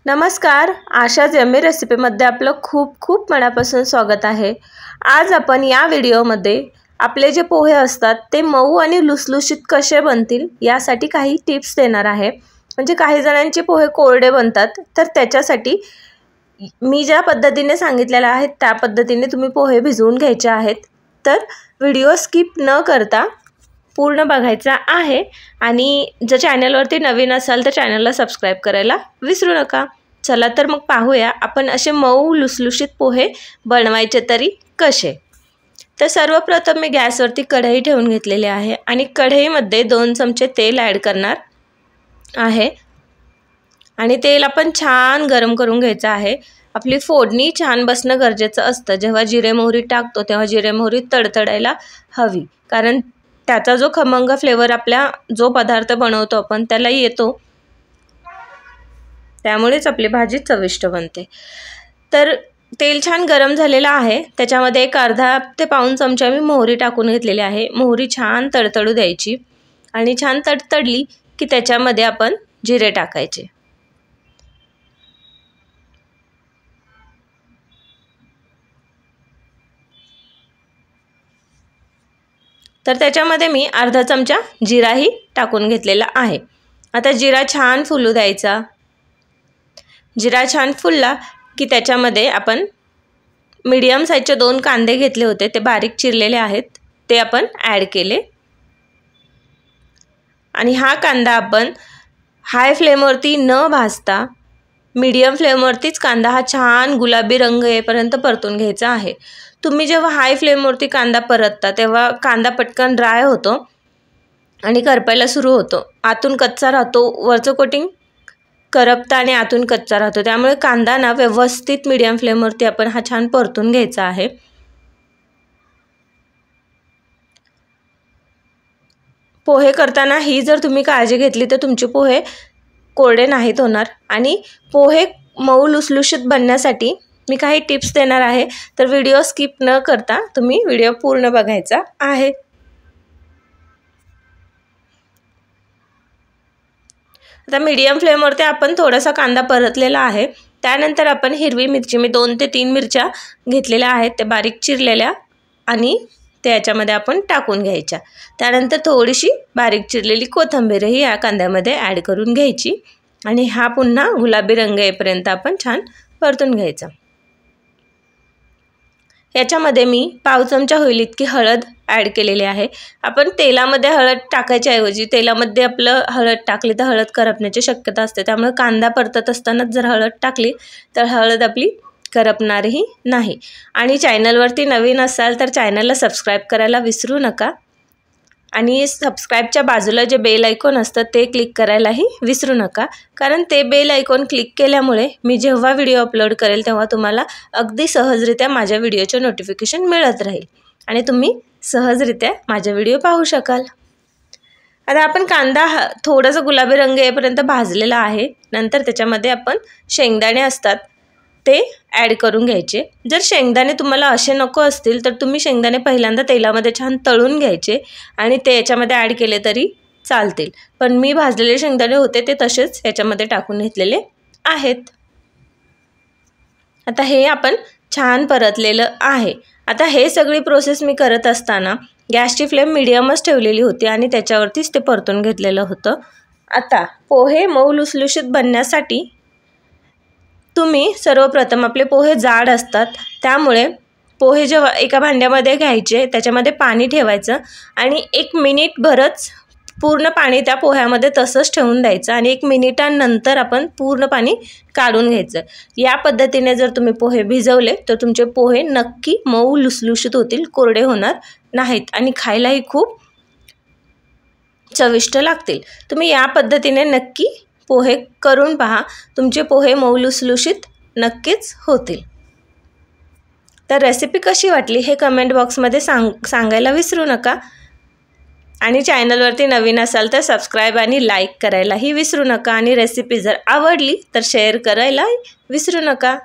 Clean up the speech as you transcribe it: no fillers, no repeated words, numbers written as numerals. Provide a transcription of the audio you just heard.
नमस्कार, आशाच यम्मी रेसिपीमध्ये आपलं खूप खूप मनापासून स्वागत आहे। आज आपण या व्हिडिओमध्ये आपले जे पोहे असतात ते मऊ आणि लुसलुशीत कसे बनतील यासाठी काही टिप्स देणार आहे। म्हणजे काही जणांचे पोहे कोरडे बनतात, तर त्याच्यासाठी मी ज्या पद्धतीने सांगितलेलं आहे त्या पद्धतीने तुम्ही पोहे भिजवून घ्यायचे आहेत। तर व्हिडिओ स्किप न करता पूर्ण बघायचा आहे आणि जर चॅनलवरती नवीन असाल तर चॅनलला सबस्क्राइब करायला विसरू नका। चला तर मग पाहूया आपण असे मऊ लुसलुशीत पोहे बनवायचे तरी कसे। तर सर्वप्रथम मी गॅसवरती कढई ठेवून घेतलेली आहे आणि कढईमध्ये 2 चमचे तेल ॲड करणार आहे आणि तेल आपण छान गरम करून घ्यायचं आहे। आपली फोडणी छान बसणं गरजेचं असतं। जेव्हा जिरे मोहरी टाकतो तेव्हा जिरे मोहरी तडतडायला हवी, कारण त्याचा जो खमंग फ्लेवर आपल्या जो पदार्थ बनवतो आपण त्याला येतो, त्यामुळेच आपली भाजी चविष्ट बनते। तर तेल छान गरम झालेलं आहे, त्याच्यामध्ये एक अर्धा ते पाऊण चमचा मी मोहरी टाकून घेतलेली आहे। मोहरी छान तडतडू द्यायची आणि छान तडतडली की त्याच्यामध्ये आपण जिरे टाकायचे। तर त्याच्यामध्ये मी अर्धा चमचा जिराही टाकून घेतलेला आहे। आता जिरा छान फुलू द्यायचा। जिरा छान फुलला की त्याच्यामध्ये आपण मीडियम साईजचे 2 कांदे घेतले होते, ते बारीक चिरलेले आहेत, ते आपण ॲड केले आणि हा कांदा आपण हाय फ्लेमवरती न भाजता मीडियम फ्लेमवरतीच कांदा हा छान गुलाबी रंग येईपर्यंत परतून घ्यायचा आहे। तुम्ही जेव्हा हाय फ्लेमवरती कांदा परतता तेव्हा कांदा पटकन ड्राय होतो आणि करपायला सुरू होतो, आतून कच्चा राहतो, वरचं कोटिंग करपतं आणि आतून कच्चा राहतो। त्यामुळे कांदा ना व्यवस्थित मीडियम फ्लेमवरती आपण हा छान परतून घ्यायचा आहे। पोहे करताना ही जर तुम्ही काळजी घेतली तर तुमचे पोहे कोरडे नाहीत होणार आणि पोहे मऊ लुसलुशीत बनण्यासाठी मी काही टिप्स देणार आहे, तर व्हिडिओ स्किप न करता तुम्ही व्हिडिओ पूर्ण बघायचा आहे। आता मीडियम फ्लेमवरती आपण थोडासा कांदा परतलेला आहे। त्यानंतर आपण हिरवी मिरची, मी 2 ते 3 मिरच्या घेतलेल्या आहेत, ते बारीक चिरलेल्या आणि त्याच्यामध्ये आपण टाकून घ्यायच्या। त्यानंतर थोडीशी बारीक चिरलेली कोथिंबीरही या कांद्यामध्ये ॲड करून घ्यायची आणि हा पुन्हा गुलाबी रंग येईपर्यंत आपण छान परतून घ्यायचा। याच्यामध्ये मी पाव चमचा होईल इतकी हळद ॲड केलेली आहे। आपण तेलामध्ये हळद टाकायच्या ऐवजी तेलामध्ये आपलं हळद टाकली तर हळद करपण्याची शक्यता असते, त्यामुळे कांदा परतत असतानाच जर हळद टाकली तर हळद आपली करपणारही नाही। आणि चॅनलवरती नवीन असाल तर चॅनलला सबस्क्राइब करायला विसरू नका आणि सबस्क्राइबच्या बाजूला जे बेल आयकॉन असतं ते क्लिक करायलाही विसरू नका, कारण ते बेल आयकॉन क्लिक केल्यामुळे मी जेव्हा व्हिडिओ अपलोड करेल तेव्हा तुम्हाला अगदी सहजरित्या माझ्या व्हिडिओचे नोटिफिकेशन मिळत राहील आणि तुम्ही सहजरित्या माझे व्हिडिओ पाहू शकाल। आता आपण कांदा थोडासा गुलाबी रंग येईपर्यंत भाजलेला आहे। नंतर त्याच्यामध्ये आपण शेंगदाणे असतात ते ॲड करून घ्यायचे। जर शेंगदाणे तुम्हाला असे नको असतील तर तुम्ही शेंगदाणे पहिल्यांदा तेलामध्ये छान तळून घ्यायचे आणि ते याच्यामध्ये ॲड केले तरी चालतील, पण मी भाजलेले शेंगदाणे होते ते तसेच याच्यामध्ये टाकून घेतलेले आहेत। आता हे आपण छान परतलेलं आहे। आता हे सगळी प्रोसेस मी करत असताना गॅसची फ्लेम मीडियमच ठेवलेली होती आणि त्याच्यावरतीच ते परतून घेतलेलं होतं। आता पोहे मऊ लुसलुशीत बनण्यासाठी तुम्ही सर्वप्रथम, आपले पोहे जाड असतात त्यामुळे पोहे जेव्हा एका भांड्यामध्ये घ्यायचे, त्याच्यामध्ये पाणी ठेवायचं आणि 1 मिनिटभरच पूर्ण पाणी त्या पोह्यामध्ये तसंच ठेवून द्यायचं आणि 1 मिनिटानंतर आपण पूर्ण पाणी काढून घ्यायचं। या पद्धतीने जर तुम्ही पोहे भिजवले तर तुमचे पोहे नक्की मऊ लुसलुशीत होतील, कोरडे होणार नाहीत आणि खायलाही खूप चविष्ट लागतील। तुम्ही या पद्धतीने नक्की पोहे करून पहा, तुमचे पोहे मऊ लुसलुशीत नक्कीच होतील। तर रेसिपी कशी वाटली हे कमेंट बॉक्समध्ये सांगायला विसरू नका आणि चॅनलवरती नवीन असाल तर सबस्क्राइब आणि लाईक करायलाही विसरू नका आणि रेसिपी जर आवडली तर शेअर करायला विसरू नका।